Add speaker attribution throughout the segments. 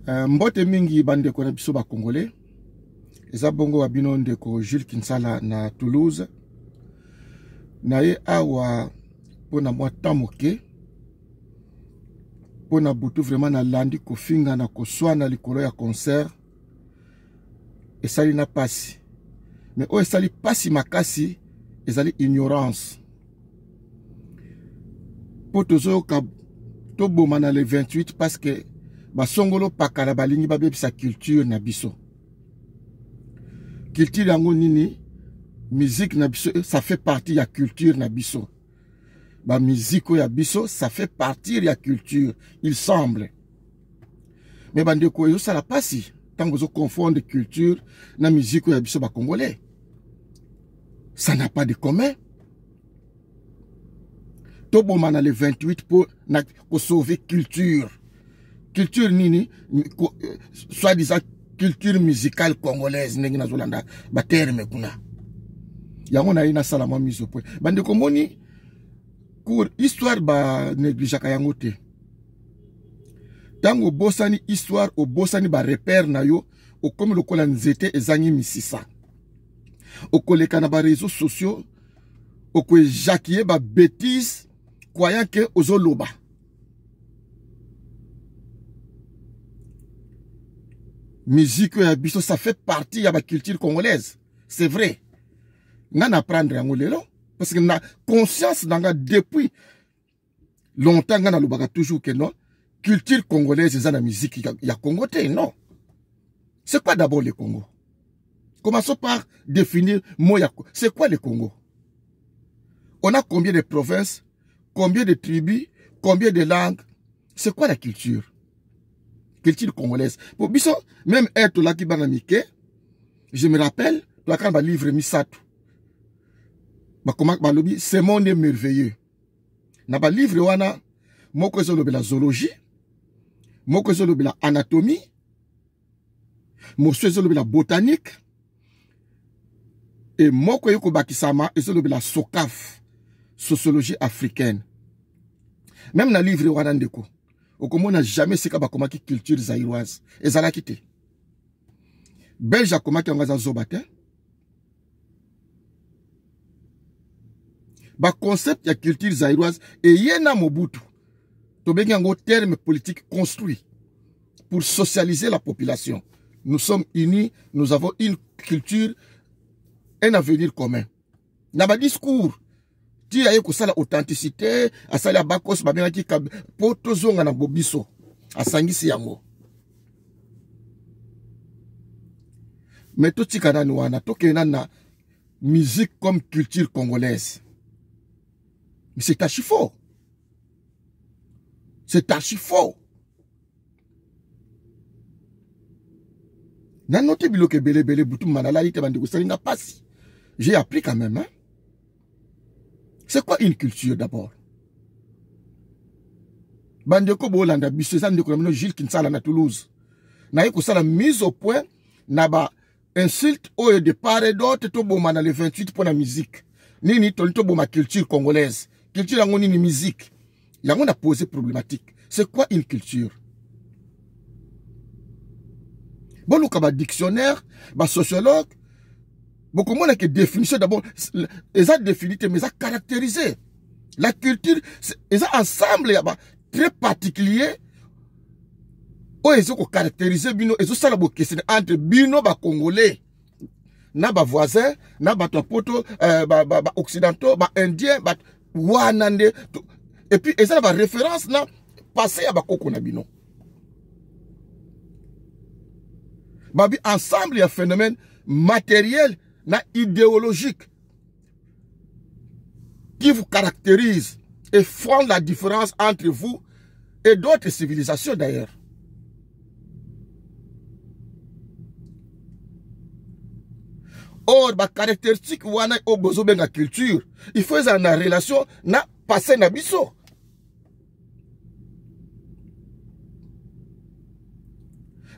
Speaker 1: Mbote mingi bandeko na biso ba Congolais. Eza bongo wa bino ndeko Jules Kinsala na Toulouse. Na ye awa pona mwa tamoke. Pona butu vraiment na landi kofinga na koswana likolo ya concert. Esali na pasi. Mais o esali pasi makasi ezali ignorance. Po tozo ka toboma na le 28 parce que basongolo pakala balingi babebisa culture na biso. Culture yango nini, musique na biso, ça fait partie ya culture na biso. Ba musique ya biso, ça fait partie ya culture, il semble. Mais bandeko yo ça la pasi, tant que vous confondez culture na musique ya biso ba congolais. Ça n'a pas de commun. Toboma na le 28 pour sauver culture. Culture nini, soi-disant culture musicale congolaise nengi na zolanda ba terme kuna. Yango na ina salama mise au point. Bande komoni cour histoire ba négligaka yango te. Tango bosani histoire o bosani ba repère na yo o comme lokola nzete ezangi misisa. O koleka na ba réseaux sociaux o ko jakier ba bêtise croyant que ozoloba. Musique ya biso, ça fait partie de la culture congolaise. C'est vrai. N'en apprendre à ngolelo. Parce que na conscience d'anga depuis longtemps, n'en a toujours que non. Culture congolaise, c'est la musique y a congoté, non. C'est quoi d'abord le Congo? Commençons par définir Moyako. C'est quoi le Congo? On a combien de provinces, combien de tribus, combien de langues? C'est quoi la culture? Culture congolaise. Pour biso, même être là qui banamike, je me rappelle, quand on livre Misato, c'est mon monde merveilleux. Na ba livre wana, moko ezolobe la zoologie, moko ezolobe la anatomie, moko ezolobe la botanique, et moko yoko bakisama ezolobe la SOCAF, sociologie africaine. Même na livre wana ndeko. On n'a jamais se comment qui culture zaïroise. Et ça l'a quitté. Belge a comment qui a zobate. Ba concept ya culture zaïroise et yena mobutu. To bengi un terme politique construit pour socialiser la population. Nous sommes unis, nous avons une culture, un avenir commun. N'a pas discours. Ti aye ko sala authenticité, asala bakos babengaki poto zonga na bobiso, asangisi yango. Mais tout tika na wana tokena na musique comme culture congolaise. Mais c'est archi faux. C'est archi faux. Na note biloke bele bele butu manala ite bande ko salinga pasi. J'ai appris quand même, hein. C'est quoi une culture d'abord? Bandeko Bolanda, Bissezan de Colombo, Gilles Kinsala na Toulouse. Na yeko sala mise au point, na ba insulte au de part et d'autre, to boma na le 28 pour la musique. Nini to boma culture congolaise. Culture yango nini musique. Yango na posé problématique. C'est quoi une culture? Bon, le ba dictionnaire, ba sociologue, beaucoup moins que définition d'abord, ils ont défini, mais ils ont caractérisé. La culture, ils ont ensemble, très particulier. Oh, ils ont caractérisé, bino, ils ont ça la question entre bino, ba congolais, na ba voisin, na ba topoto, ba occidentaux, ba indien, ba wanande, et puis ils ont la référence, na, passé à ba koko na bino. Babi, ensemble, il y a un phénomène matériel, na idéologique qui vous caractérise et font la différence entre vous et d'autres civilisations d'ailleurs. Or, ma caractéristique wana au besoin de la culture, il faut en la relation na passé na biso.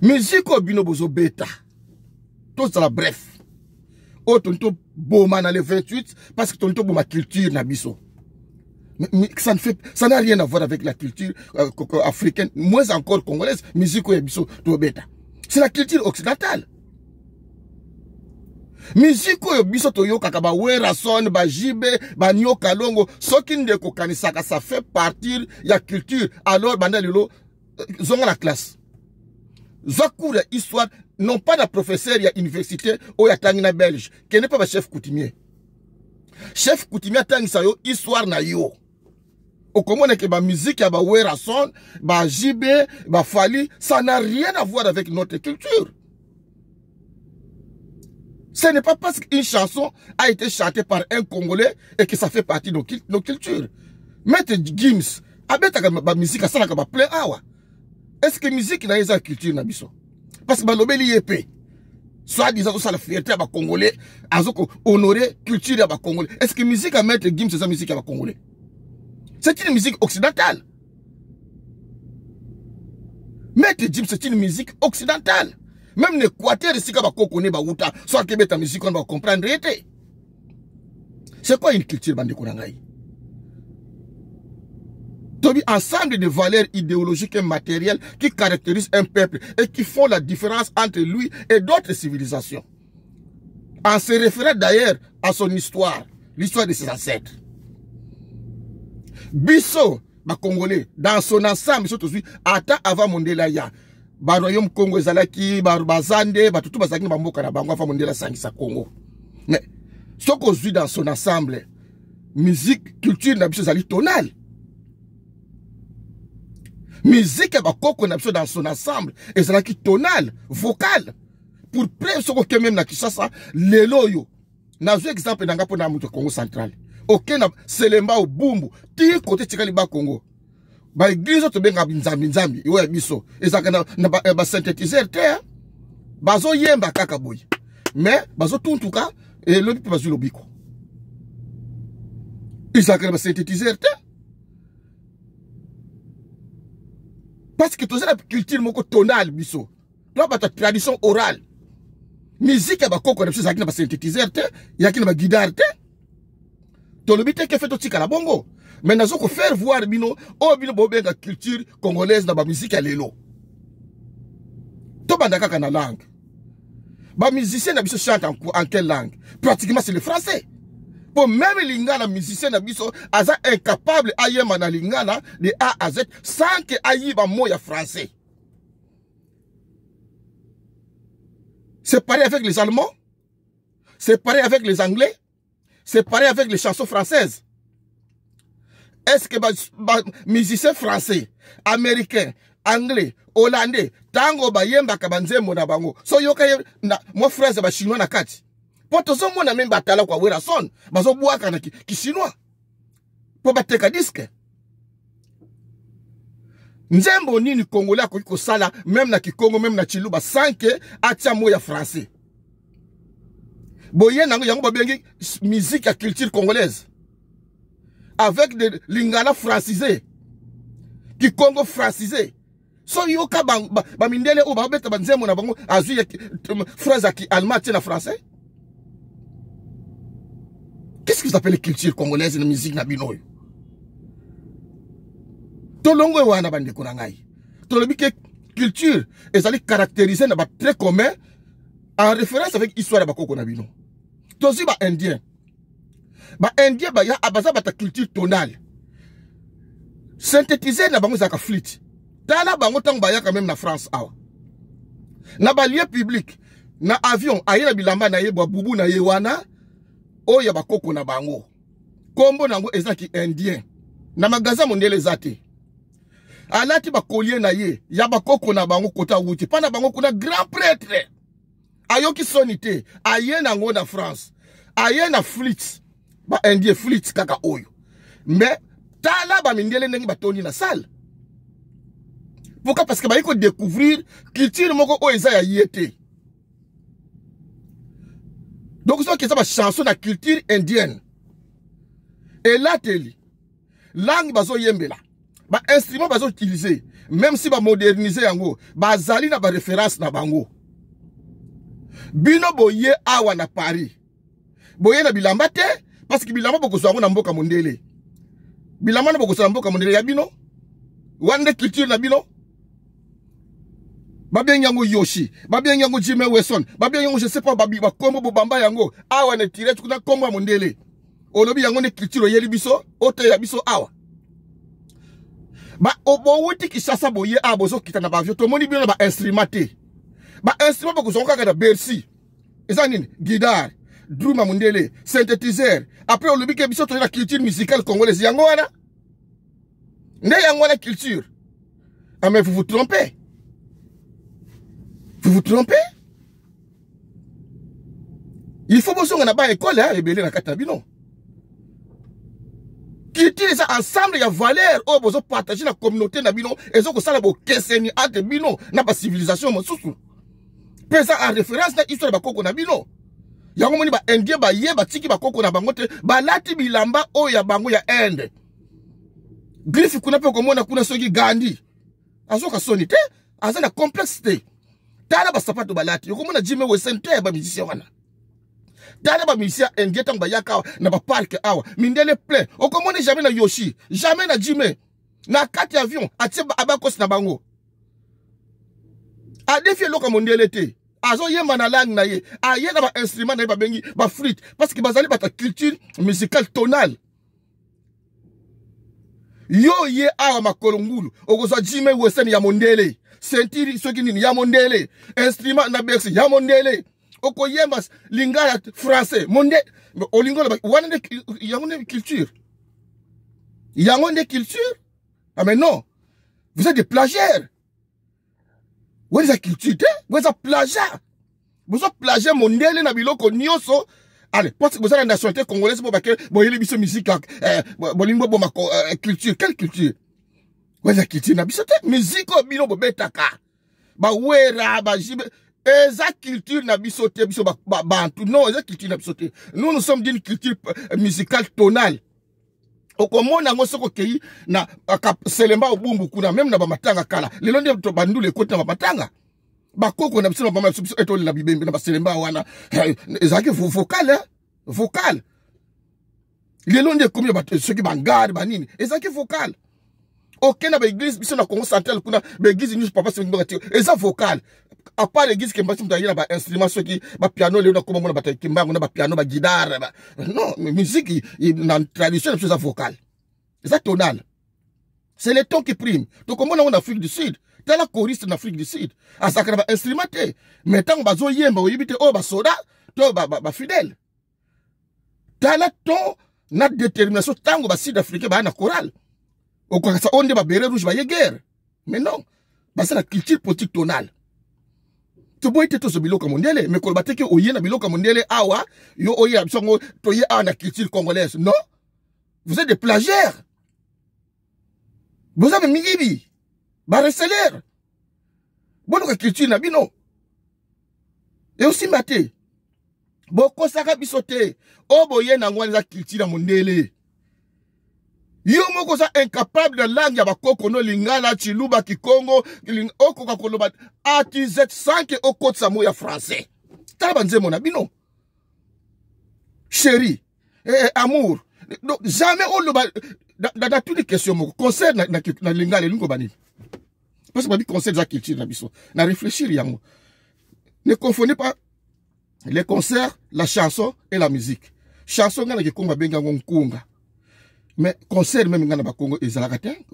Speaker 1: Musique au bino bozo beta. Tout ça bref. Oh, tonto boma na le 28 parce que tonto boma culture na biso. Mais ça n'a rien à voir avec la culture africaine, moins encore congolaise, musique ou biso to beta. C'est la culture occidentale. Musique ou biso to yo kaka ba wera son, ba jibe, ba nyo kalongo, soki ndeko kanisaka, ça fait partir ya culture. Alors banda lilo zonga la classe. Zokour histoire non pas de professeur ya université ou ya tangina belge, qui n'est pas ba chef coutumier. Chef coutumier tangisa yo histoire na yo. Au comment que ma musique, ba wera son, ba jibe, ba fali, ça n'a rien à voir avec notre culture. Ce n'est pas parce qu'une chanson a été chantée par un Congolais et que ça fait partie de nos cultures. Maître Gims, abeta ba musique ça na ba plein awa. Est-ce que musique na eza culture na biso? Parce que ba lobeli yepé. Soit disant ça la fierté ba Congolais, azoko honorer culture ya ba Congolais. Est-ce que musique à Maître Gims c'est ça musique ya ba Congolais? C'est une musique occidentale. Maître Gims, c'est une musique occidentale. Même l'Équateur, si on connaît Baouta, soit que ta musique, on va comprendre. C'est quoi une culture, bande Korangaï? Tobi, ensemble de valeurs idéologiques et matérielles qui caractérisent un peuple et qui font la différence entre lui et d'autres civilisations. En se référant d'ailleurs à son histoire, l'histoire de ses ancêtres. Biso, ba Congolais, dans son ensemble, surtout attends avant Mondela ya, ba royaume Congo ezalaki, ba Bazande, ba tutu bazaki ba mboka na bango avant Mondela sangisa Congo. Mais ce qu'on vit dans son ensemble, musique, culture na biso ezali tonale. Musique ba koko na biso dans son ensemble, ezalaki tonale, vocale. Pour preuve ce que même na Kinshasa, lelo yo. Na zo exemple na ngapo na muto Congo central. Ok, Selemba ou Bumbu, ti côté Tikaliba Congo. Ba église to benga binzambi, iwe biso. Ezaka na ba synthétiseur te, bazo yemba kaka boy. Mais bazo tuntuka et lobi pe bazo lobiko. Ezaka na ba synthétiseur te. Parce que tout ça la culture moko tonale biso. Là ba ta tradition orale. Musique ba koko na biso ezaka na ba synthétiseur te, yaki na ba guitare te. Tolobite ke fait aussi la bongo. Mais nous allons faire voir bino, oh bino bobe la culture congolaise dans la musique à l'élo. To bandaka kana langue. Ba musicien na biso chante en quelle langue? Pratiquement c'est le français. Pour même lingala musicien na biso aza incapable ayema na lingala de A à Z sans que ayiba moya français. C'est pareil avec les Allemands. C'est pareil avec les Anglais. C'est pareil avec les chansons françaises. Est-ce que musiciens français, américains, anglais, hollandais, tango ba yemba kabanzemo na bango. So yoka na mo phrase ba chinois na kati. Poto zo mona même batala kwa wera son, bazo buaka na ki chinois. Po bateka disque. Nzembo nini Congolais ko sala même na Kikongo même na Chiluba sans que atia moya français. Boye nango yango babengi musique à culture congolaise. Avec des lingala francisés. Kikongo francisé. So yoka ba mindele ou ba beta banzemo na bango azu phrase qui allemand na français. Qu'est-ce que vous appelez culture congolaise na musique na binoyo? Tolongo wana bande kunangai. Tolobi ke culture ezali caractérisé na ba très commun en référence avec histoire ba koko na bino. Tozi ba indien. Ba indien ba ya abaza ba ta culture tonale. Synthétisé na bango zaka flûte. Tala bango tang ba ya quand même na France awa. Na ba lieu public, na avion, aye na bilamba na ye ba bubu na ye wana, o ya ba koko na bango. Kombo nango ezaki indien. Na magasin mondele zate. Alati ba collier na ye, ya ba koko na bango kota wuti. Pana bango kuna grand prêtre. Ayoki sonité, aye nango na France. Aye na flûte. Ba indien flûte kaka oyo. Mais tala ba mindele nengi ba toni na salle. Pourquoi? Parce que ba yiko découvrir culture moko o eza ya yete. Donc ça qui ça ba chanson na culture indienne. Et là teli langue bazo yembela. Ba instrument bazo utiliser même si ba moderniser yango, ba zali na ba référence na bango. Bino boye awa na Paris. Boye na bilamba te parce que bilamba boko zwango na mboka mondele. bilamba na boko salambo ka mondele ya bino wande culture na bino babien yango Yoshi babien yango Jimmy Wesson babien yango je sais pas babi ba kombo bobamba yango awa ne tire tukuna kombo mondele olobi yango ne culture yeli biso ote ya biso awa ba obo wuti Kinshasa boye abozo kita na ba vio to moni bino ba instrumenté ba instrument boko zonka ka da Bercy eza nini guitare drum mondele synthétiseur après olobi ke biso to la culture musicale congolaise yango wana nde yango la culture ah mais vous vous trompez. Vous vous trompez? Il faut que vous ayez une école et belé na katabino. Culture ça ensemble, il y a valeur oh vous partager la communauté na bino et zo ko sala bo keseni ate bino na ba civilisation mosusu. Pesa en référence na histoire ba koko na bino. Yango moni ba indien ba ye ba tiki ba koko na bango te ba lati bilamba o ya bango ya Inde. Griff kuna pe komona kuna soki Gandhi. Azoka soni te, azana complexité. Tala ba sapato balati yoko mona Jimmy Wesson te ba musicien wana tala ba musicien engeta ba yaka na ba park awa mindele plein okomone jamais na Yoshi jamais na Jimmy na kati avion atie abakos na bango a défier loka mondele te azo yemba na langue na ye a ye na ba instrument na ye ba bengi ba flûte parce que bazali ba ta culture musicale tonale yo ye awa makolongulu okozwa Jimmy Wesson ya mondele sentiri soki nini ya mondele instrument na Bercy ya mondele okoyemba lingala français monde olingola wana de yango de culture yango de culture ah mais non vous êtes des plagiaires vous êtes culture vous êtes plagiat vous êtes plagiat mondele na biloko nyonso allez parce que vous êtes la nationalité congolaise pour que boyeli biso musique bolingo bo culture quelle culture Weza culture na biso te musique bino bobetaka ba wera ba jibe eza culture na biso te biso ba bantu non eza culture na biso te nous sommes d'une culture musicale tonale okomona ngo soko kei na selemba obumbu kuna même na ba matanga kala lelo nde to bandule kota ba matanga ba koko na biso ba biso etole na bibembe na ba selemba wana eza ke vocal vocal lelo nde komi ba soki bangard ba nini eza ke vocal aucun na l'église biso na Congo central kuna l'église ni papa c'est ngati eza vocal à part l'église que mbasi mutayi na ba instrument soki ba piano le na koma mona ba kimbango na ba piano ba guitare non musique na tradition c'est vocal c'est tonal c'est le ton qui prime donc comme on en Afrique du Sud dans la choriste en Afrique du Sud à sakana ba instrumenté mais tant bazo yemba oyibite o ba soda to ba fidèle dans la ton na détermination tango ba sud africain ba na chorale au quoi ça on dit ba beret rouge ba guerre mais non bah c'est la culture politique tonale to boy te to so biloko mondele mais ko bateke oye na biloko mondele awa yo oye absongo to ye a na culture congolaise non vous êtes des plagiaires vous avez mingibi ba reseller bono ka culture na bino et aussi maté boko saka bisote o boye na ngwana za culture mondele yo moko sa incapable de langue ya bakoko no lingala chiluba kikongo okoka koloba atizet sanke okotsa mo ya français tala nzemo na bino chéri amour donc jamais on dans toutes les questions moko concert na lingala lingo bani parce que ba di concert za culture na biso na réfléchir yango ne confondez pas les concerts la chanson et la musique chanson ngana kikonga benga ngonkunga mais concert même ngana ba Congo ezalaka te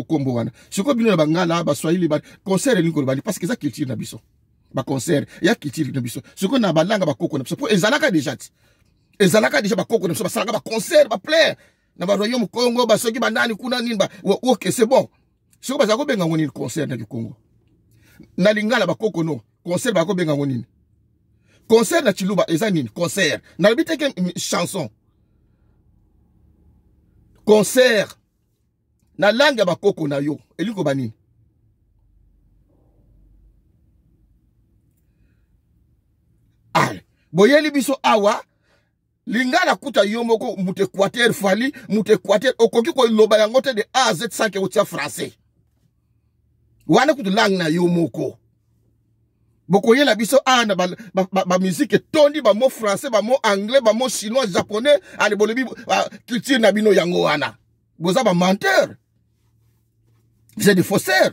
Speaker 1: kombo wana siko bino na bangala ba swahili ba concert lingo bali parce que ça culture na biso ba concert ya culture na biso siko na balanga ba koko na biso pour ezalaka déjà ba koko na biso ba salaka ba concert ba plaire na ba royaume Congo ba soki ba nani kuna nini ba OK c'est bon siko ba zako benga ngoni concert na Congo na lingala ba koko no concert ba ko benga ngoni concert na chiluba eza nini concert na biteke chanson concert na langue ba koko na yo eliko banini ale boyeli biso awa lingala kuta yo moko mute Quater fali mute Quater okoki ko loba yango te de A à Z sans que otia français wana kutu langue na yo moko boko yela biso ana ba musique tondi ba mot français ba mot anglais ba mot chinois japonais ale bolobi culture na bino yango wana Vous êtes menteurs. Vous êtes des faussaires.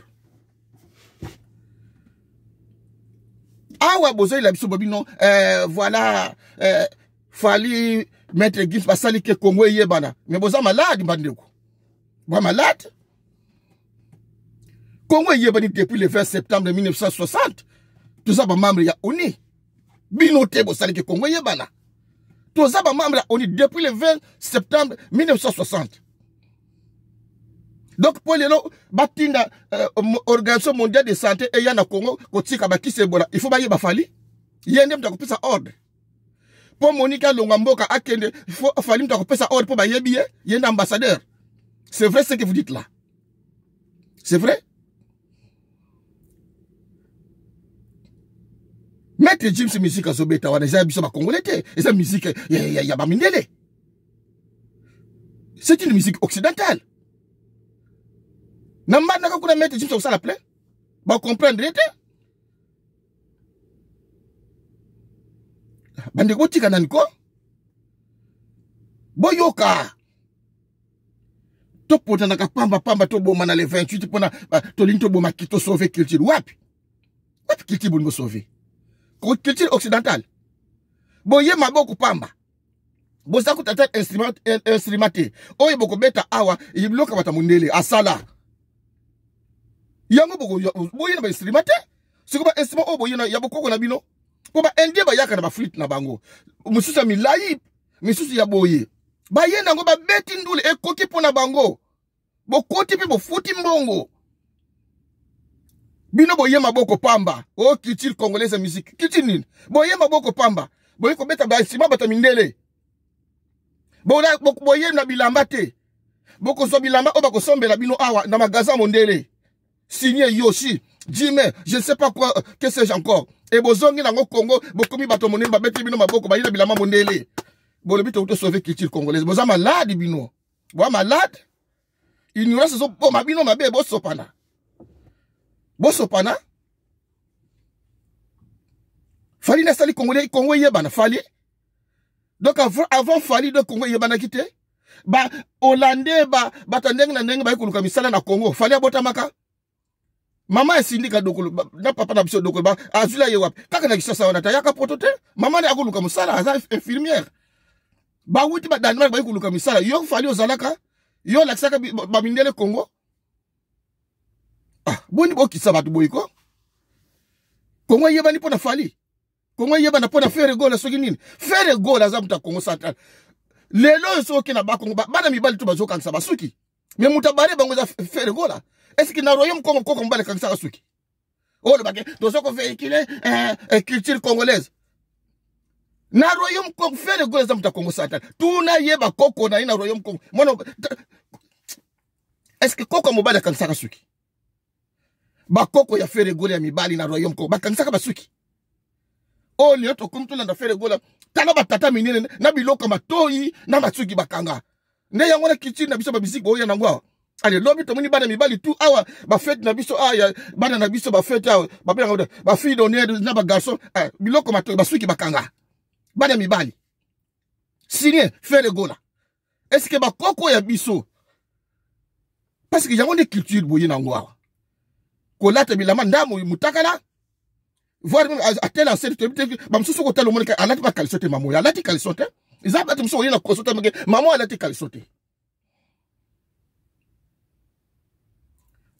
Speaker 1: Ah ouais, vous avez non, voilà, fallait mettre Gims Basali que Congo yebana. Mais vous êtes malade, bandeko. Vous êtes malade? Congo yebani depuis le 20 septembre 1960. Tout ça, membre ya ONU. Binote Bosali que Congo yebana. Tout ça, membre ya ONU depuis le 20 septembre 1960. Donc, pour les gens, batinda Organisation mondiale de santé et yana Congo, kotika baki sebola, il faut baye bafali. Yende mta kopesa ordre. Pour Monica Longamboka akende, il faut fali mta kopesa ordre pour baye biye, yende ambassadeur. C'est vrai ce que vous dites là. C'est vrai. Maître James musique à Zobeta, on a déjà vu ça congolais, et cette musique, y a Bamindele. C'est une musique occidentale. Namba naka kuna mettre James ça la plaît. Ba comprendre été. Bande ko tika nani ko? Boyoka. To pota naka pamba to boma na le 28 pona to linto boma kito sauver culture wapi? Wapi culture bongo sauver? Ko culture occidentale. Boye maboko pamba. Boza kutata instrumenté. Oye boko beta awa yiloka batamundele asala. Yango boye na ba instrumenté. Siko ba instrument o boye na yaboko na bino. Ko ba ende ba yaka na ba flute na bango. Mususa milai, misusu ya boye. Ba ye nango ba beti ndule ekoki pona bango. Bokoti pe bo futi mbongo. Bino boye maboko pamba. Oh culture congolaise musique. Culture nini? Boye maboko pamba. Boye ko beta ba instrument batamindele. Boye na bilamba te. Boko so bilamba o bako sombela bino awa na magasin mondele. Signé Yoshi, Jimé, je ne sais pas quoi, que sais-je encore. Et bozongi nango Congo, bokomi bato monene ba beti bino maboko ba yina bilamba mondele. Bo le bito auto sauver culture congolaise. Boza malade bino. Bo malade. Ignorance so bo mabino mabe bo sopana. Bo sopana. Fali na sali congolais Congo yebana fali. Donc avant fali de Congo yebana kité. Ba Hollandais ba tandeng na ndenge ba kuluka misala na Congo. Fali abota maka. Mama esindika dokolo na papa na biso dokolo ba azula ye wapi kaka na kisasa wana tayaka potote mama ne akuluka musala aza infirmière ba wuti ba Danemark ba ikuluka misala yo fali ozalaka yo laksaka ba mindele Congo ah boni bokisa batu boyiko Congo yeba ni pona fali Congo yeba na pona faire gola soki nini faire gola za muta Congo central lelo soki na ba Congo bana mibali tu bazoka nsa basuki me mutabare bango za faire gola. Est-ce que na royaume Congo ko mbale kanisa suki? Oh le bagay, tozo ko véhiculer culture congolaise. Na royaume Congo fait le goles za Congo central. Tuna yeba koko na ina royaume Congo. Mono est-ce que koko mbale kanisa suki? Ba koko ya fait le goles ya mibali na royaume Congo. Ba kanisa ba suki. Oh le to comme tout na fait le goles. Tana ba tata minene na biloko matoi na matsuki bakanga. Ne yango na culture na biso ba musique boya na ngwa. Allez, l'homme tomoni bana mibali tout awa ba fête na biso aya bana na biso ba fête awa ba pena ba fille d'honneur na ba garçon biloko mato ba suki bakanga bana mibali signé faire le gola est-ce que ba koko ya biso parce que yango de culture boye na ngwa ko lata bilama ndamu mutakala voir même à tel ancêtre ba msusu ko talo monika alati ba kalisote mamoya alati kalisote izaba tumso yena ko sote maman alati kalisote.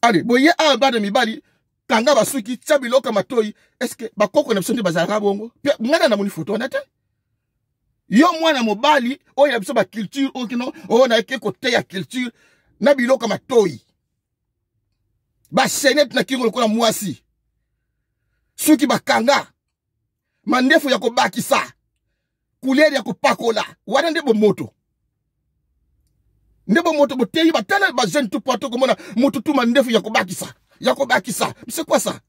Speaker 1: Allez, boye a bana mibali kanga basuki tsabiloka matoi est-ce que bakoko na bisonde bazalaka bongo ngana na moni photo na te yo mwana mobali o ya biso ba culture o kino o na ke côté ya culture na biloka matoi ba senet na kingo lokola mwasi suki bakanga mandefu ya kobakisa kuleri ya kopakola wana ndebo moto ndebo moto boteyi batala ba jeune tout partout komona moto tout mandefu ya kobakisa c'est quoi ça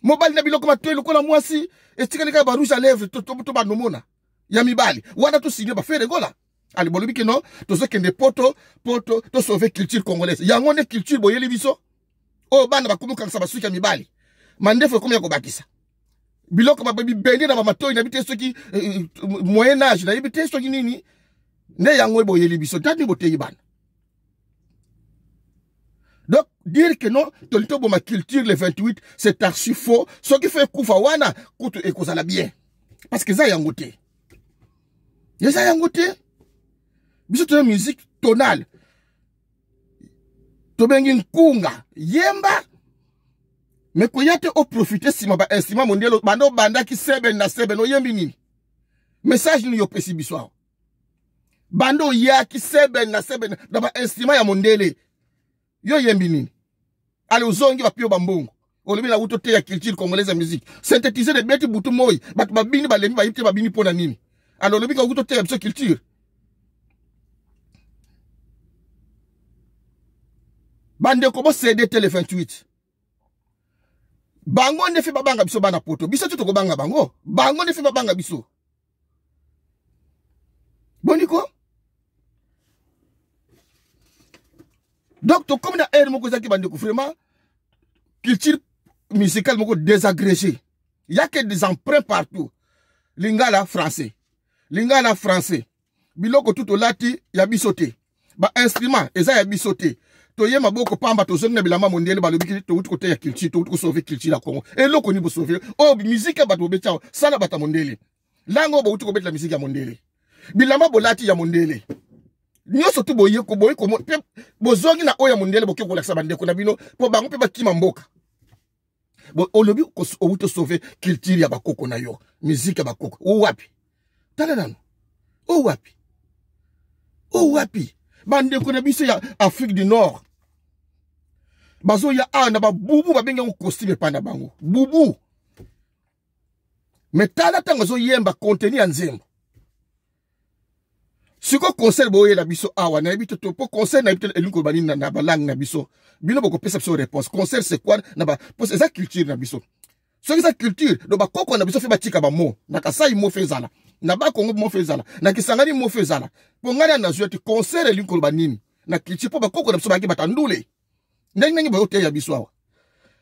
Speaker 1: mobali na biloko matoi lokola mwasi estikalika ba rouge à lèvres to ba nomona ya mibali wana to signé ba faire gola ali bolobi ke no to zo kende poto to sauver culture congolaise yango ne culture boyeli biso o bana ba kumuka sa basuki ya mibali mandefu komya kobakisa biloko ba bende na ba matoi na bite soki moyen âge na bite soki nini ne yango boyeli biso tani boteyi bana dire que non, tolito bo ma culture le 28, c'est archi faux. Ce qui fait koufa wana, koutou et kozala bien. Parce que ça yangote. Ça yangote. Biso to musique tonale. To bengi nkunga, yemba. Mais koyate o profiter si ma ba instrument mondial bando banda ki seben na seben o yembi nini. Message ni yo pesi biso. Bando ya ki seben na seben da ba instrument ya mondele. Yo yembi nini. Ale uzongi bapio bambongo. Olobi na uto te ya culture congolaise ya musique. Synthétiser de beti butu moyi. Bat babini balemi ba yipte babini pona nini. Ale olobi ka uto te ya biso culture. Bande kobo CD tele 28. Bango ne fi babanga biso bana poto. Biso tuto ko banga bango. Bango ne fi babanga biso. Boniko? Donc, comme na air moko zaki bande ko vraiment culture musicale moko désagrégée. Il y a que des emprunts partout. Lingala français. Lingala français. Biloko tout lati ya bisoté. Ba instrument eza ya bisoté. To yema boko pamba to zonne bilama mondiale ba lobiki to utu côté ya culture to utu sauver culture la Congo. Et loko ni bo sauver. Oh musique ba to betcha sala bata mondiale. Lango ba utu ko bet la musique ya mondiale. Bilama bolati ya mondiale. Nyoso tu boye ko bozongi na oya mondele boke ko laksa bande ko na bino po bango pe bakima mboka. Bo olobi ko outo sauver culture ya bakoko na yo, musique ya bakoko. O wapi? Tala nano. O wapi? O wapi? Bande ko na biso ya Afrique du Nord. Bazo ya na ba bubu ba benga ko costume panda bango. Bubu. Metala tanga zo yemba contenu ya nzembo. Si ko concert boye la biso awa na bito to po concert na bito eluko bani na balang na biso bino boko perception réponse concert c'est quoi na ba po c'est ça culture na biso so ça culture do ba koko na biso fe batika ba mo na kasai mo fezala na ba kongo mo fezala na kisangani mo fezala po ngana na zueti concert eluko banini na culture po ba koko na biso ba ki batandule ndenge ba hotel ya biso awa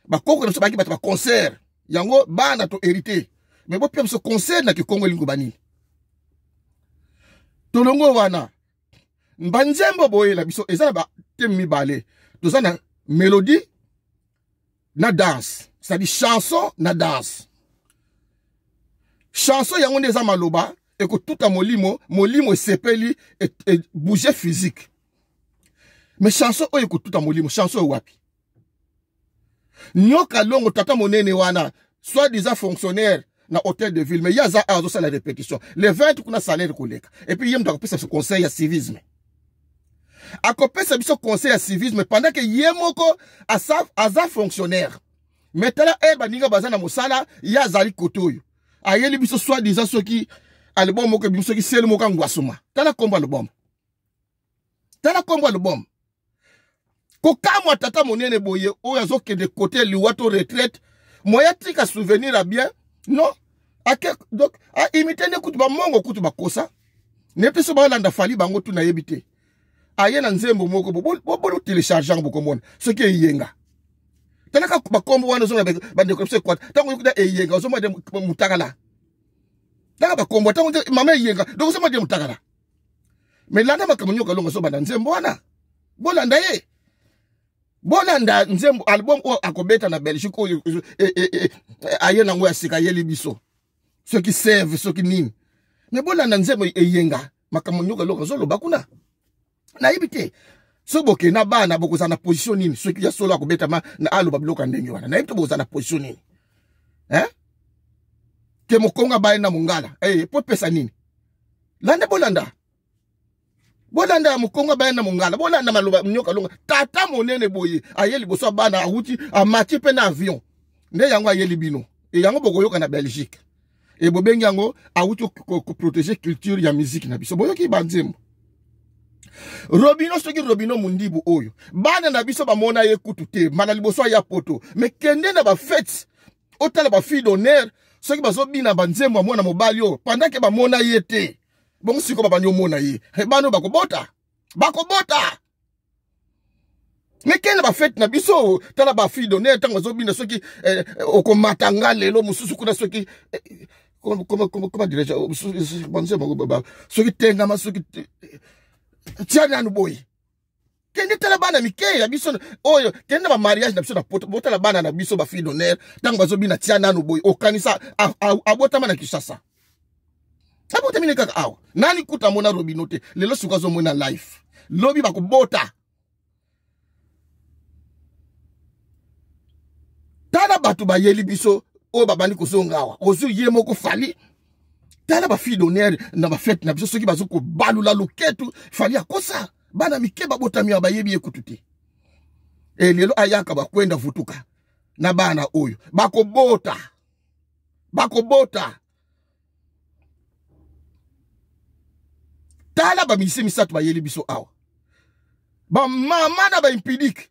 Speaker 1: ba koko na biso ba ki bataba concert yango bana to hérité mais bo pe biso concert na ki kongo eluko banini. Tolongo wana mbanzembo boye la biso eza ba temi balé tozana mélodie na danse c'est-à-dire chanson na danse chanson yango ndeza maloba et que tout à molimo sepeli et bouger physique mais chanson oyo ko tout à molimo chanson wapi nyoka longo tata monene wana soit disant fonctionnaire na hôtel de ville mais yaza azo ça la répétition les 20 kuna salaire koleka et puis yem takopesa ce conseil à civisme akopesa biso conseil à civisme pendant que yemoko aza fonctionnaire mais tala baninga bazana mosala yazali kotoyo ayeli biso soit disant ceux qui album moko biso qui sel moko ngwasuma tala komba album ko kamwa tata monene boye oyo azoke de côté liwato retraite moya tika souvenir à bien non donc a imiter ne kutu ba mongo kutu ba kosa ne peso ba landa fali bango tu na yebite aye na nzembo moko bo télécharger boko mona ce qui est yenga tanaka ba kombo wana zo ba de kopse quoi tango yukuda yenga zo ma de mutakala tanaka ba kombo tango mama yenga donc zo ma de mutakala mais landa makamunyoka longo zo ba nzembo wana bolanda ye bolanda nzembo album o akobeta na Belgique oyo aye na ngoya sika yeli biso ceux qui servent ceux qui nini mais bolanda nzembo eyenga makamunyoka longo zo loba kuna na ibite so boke na bana bokoza na position nini ceux qui ya solo akobeta na alo babiloka ndenge wana na ibite bokoza na position nini ke mokonga baye na mungala po pesa nini landa bolanda mukonga bayana mungala bolanda maloba nyoka longa tata monene boye ayeli boso bana awuti amati pe na avion nde yango ayeli bino e yango bokoyoka na Belgique e bobengi yango awuti ko protéger culture ya musique na biso boyoki banzembo Robino soki Robino mundibu oyo bana na biso ba mona ye kutu te mana liboso ya poto mais kende na ba fête otala ba fille d'honneur soki bazo bina banzembo mona mobali o pendant que ba mona ye te bon siko baba nyomona ye bano bakobota mais kene ba fête na biso tala ba fille d'honneur tango zobina soki okomatanga lelo mususu kuna soki comment dirais-je banze baba soki tenga ma soki tiana no boy Kende tala bana mike ya biso oyo kende ba mariage na biso na poto bota la bana na biso ba fille d'honneur tango bazobi na tia nanu boy okanisa abota mana Kinshasa abota mine kaka awa nani kuta mona robinote lelo suka zo mona life lobi bakobota tala batu ba yeli biso o babandi kozongawa ozu ye moko fali tala ba fille d'honneur na ba fête na biso soki bazoko balula loketu fali akosa bana mike babotami abayebi ekutute lelo ayaka bakwenda vutuka na bana oyo bakobota tala ba mise misatu bayeli biso awa ba mama na ba impidik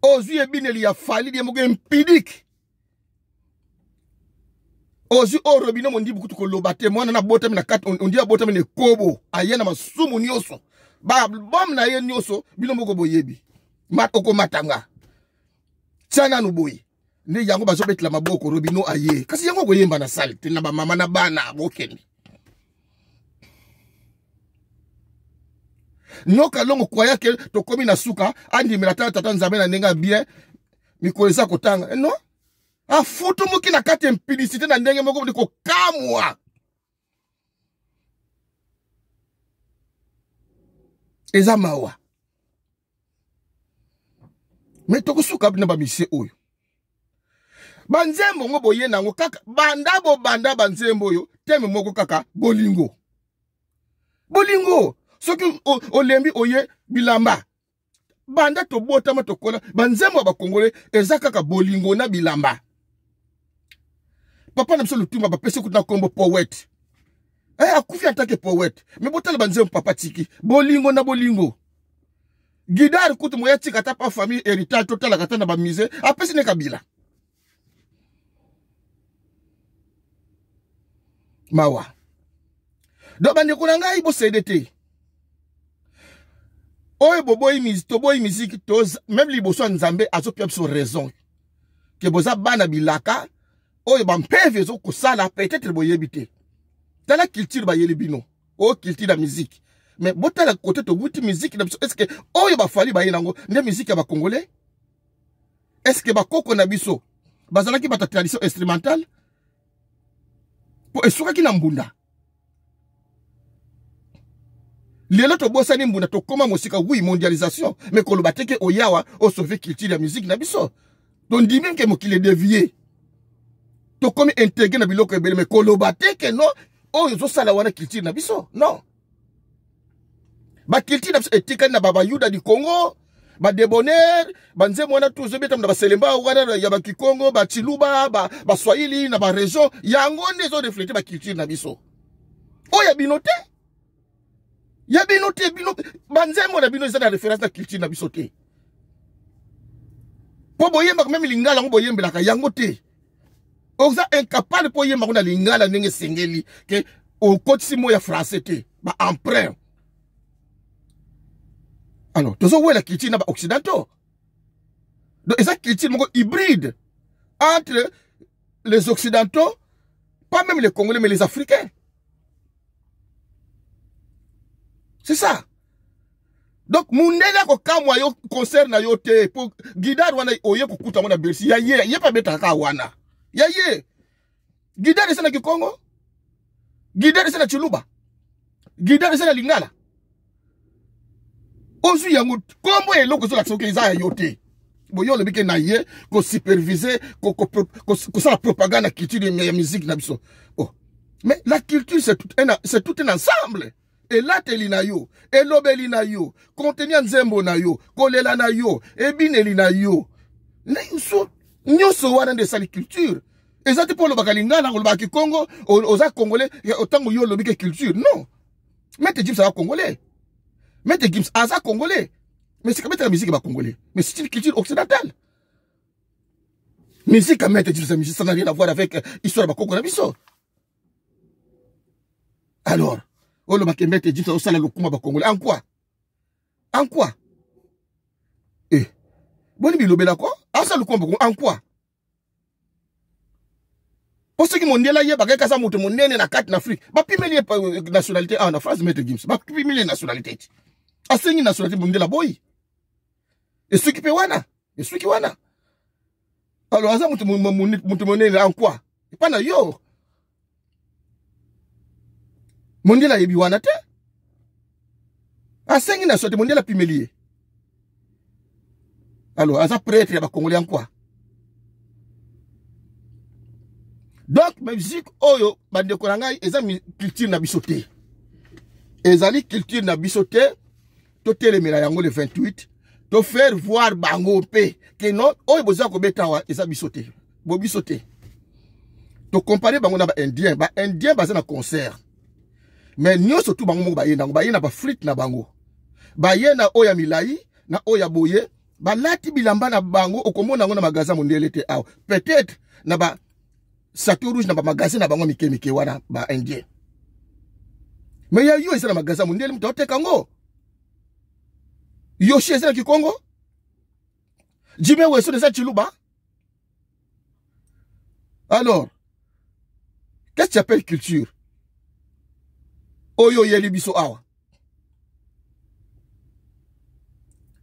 Speaker 1: ozu ebineli ya fali de moge impidik ozu orobino mondi bukutu koloba te mwana na botami na kati ondia botami ne kobo ayena masumu nyoso ba bom na ye nyoso bino moko boyebi mat oko matanga tsana no boy ne yango bazobetla maboko robino aye kasi yango koyemba na salle te na ba mama na bana bokeni noka longo kwa yake tokomi na suka andi melata tata nzambe na nenga bien mikoleza kotanga no afutu muki na kati impudicité na ndenge moko ndiko kamwa eza mawa me tokosuka na bamise oyo banzembo ngo boye nango kaka banda banzembo oyo teme moko kaka bolingo soki olembi oye bilamba banda tobotama tokola banzembo ba Congolais eza kaka bolingo na bilamba papa na biso lutumba bapesi kuta kombo poète akufi atake poète me botala banzembo papa tiki bolingo na bolingo gidar kutu moya tika tapa famille héritage total kata na ba musée apesi ne kabila mawa do bande kuna ngai bo CDT oye boboyi musique toz même liboso nzambe azopia biso raison ke boza bana bilaka oye bampeve zo kosala peut-être boyebi te tala culture ba yeli bino o culture la musique mais botala côté to wuti musique na biso est-ce que oye ba fali ba yenango nde musique ya ba Congolais est-ce que ba koko na biso bazalaki bata tradition instrumentale po esuka ki na mbunda lelo to bosani mbunda to koma musika oui mondialisation mais koloba teke oyawa o sauver culture la musique na biso donc dit même que mokile dévié to komi intégrer na biloko ebele mais koloba teke no o zo sala wana culture na biso non ba culture na biso etika na baba yuda du Congo ba debonair banze mwana tuzo beta na ba selemba wana ya ba Kikongo ba Chiluba ba Swahili na ba région yango ndezo refléter ba culture na biso o ya binote ya binote banze mwana bino za na référence na culture na biso te po boyemba même lingala ngo boyembela ka yango te oza incapable po yemba kuna lingala ndenge sengeli ke o kotisi mo ya français te ba emprunt alors tozo wela culture na ba occidentaux donc eza culture moko hybride entre les occidentaux pas même les Congolais mais les Africains c'est ça donc mundela ko kamwa yo concert na yo te pour guidar wana oye kukuta mona Bercy ya ye pa beta ka wana ya ye guidar sana Kikongo guidar sana Chiluba guidar sana Lingala ozu yango kombo eloko zo la soke za yo te boyo le bike na ye ko superviser ko sala propagande culture de musique na biso oh mais la culture c'est tout un ensemble. Et là telina yo, et lobelina yo, contenia nzembo na yo, kolela na yo, et bineli na yo. Na yuso, nyoso wana de sali culture. Et ça te pour le bakalinga na le baki Congo, oza Congolais, autant yo le bike culture. Non. Mette Gims à Congolais. Mette Gims à Congolais. Mais c'est comme mettre la musique à Congolais. Mais c'est une culture occidentale. Musique à mettre Gims à musique, ça n'a rien à voir avec l'histoire de Congo na biso. Alors, oh le bakemete dit au sala lokuma ba Congolais en quoi boni bilobela quoi asa lokuma en quoi parce que mondiala ye bakeka sa mutu monene na kati na Afrique ba pimeli nationalité na France mette Gims ba pimeli nationalité Asengi nationalité mondela boy. Et ceux qui pe wana. Et ceux qui wana. Alors, aza mutu monene en quoi? Et pas na yo. Mondela yebi wana te. Asengi nationalité mondela pimelie. Alors, aza prêtre ya ba Congolais en quoi? Donc, ma musique, oyo, bandeko na ngai, eza culture na bisote. Ezali culture na bisote, to telemela yango le 28, to faire voir bango pe, que non, oyo boza ko betawa, eza bisote. Bo bisote. To comparer bango na ba indien baza na concert. Mais nyo surtout bango mo ba yena ba frit na bango. Ba yena oya milai, na oya boye, ba lati bilamba na bango, okomona ngo na magasin mondele te aw. Peut-être, na ba Sato rouge na ba magasin na bango mike wana ba indien. Mais ya yo esa na magasin mondele mto teka ngo. Yoshi esa na Kikongo. Jimé Weso de sa Chiluba. Alors, qu'est-ce que tu appelles culture? Oyo yeli biso awa.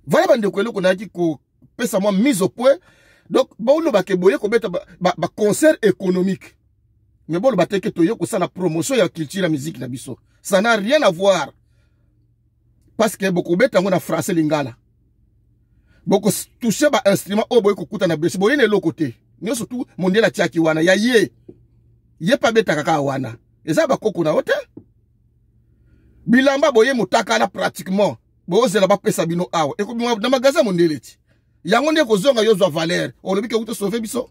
Speaker 1: Voilà bande ko eloko na ki ko pesa moi mise au point. Donc, bon, le baké boye ko beta ba concert économique. Mais bon, le baké que toyo ko ça la promotion ya culture la musique na biso. Ça n'a rien à voir. Parce que beaucoup beta ngona français lingala. Beaucoup toucher ba instrument o boye ko kuta na besi boye ne lo côté. Nyo surtout mondela tiaki wana ya ye. Ye pa beta kaka wana. Eza ba koko na hote. Bilamba boye mutaka na pratiquement. Bo zela ba pesa bino awa. E ko na magasin mondele ti. Yango nde ko zonga yo zwa valeur. Olobi ke uto sauver biso.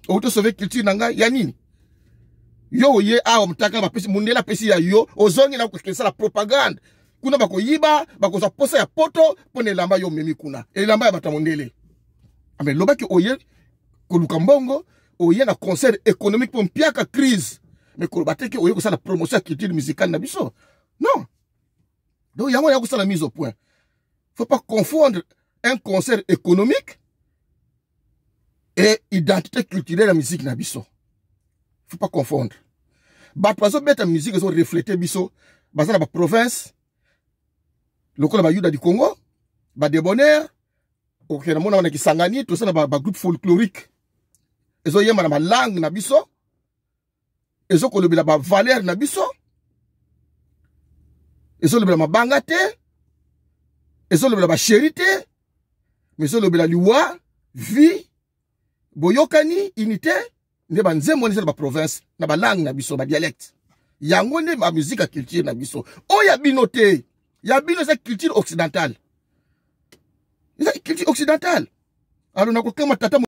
Speaker 1: Uto sauver culture nanga ya nini? Yo ye awa mutaka ba pesi mondela pesi ya yo ozongi na ko kesa la propagande. Kuna bako yiba, bako za posa ya poto pone lamba yo memi kuna. E lamba ya bata mondele. Ame loba ki oye koluka mbongo, oye na concert économique pour mpiaka crise. Mais kolobate ki oye ko sa la promotion ya culture musicale na biso. Non. Donc yango ya ko sa la mise au point. Faut pas confondre un concert économique et identité culturelle la musique na biso. Faut pas confondre. Ba paso beta musique so refléter biso, bazana ba province, lokola ba yuda du Congo, ba débonnaire, OK na mona wana kisangani, to sana ba groupe folklorique. Ezo yema na ma langue na biso. Ezo ko lobela ba valeur na biso. Ezo lobela ma bangate. Ezo lobela ba chérité. Mais so lobela liwa, vie, boyokani, unité, ne ba nzembo ne ba province, na ba langue na biso, ba dialecte. Yango ne ba musique à culture na biso. Oh ya binote, ya bino c'est culture occidentale. C'est culture occidentale. Alors na ko kama tata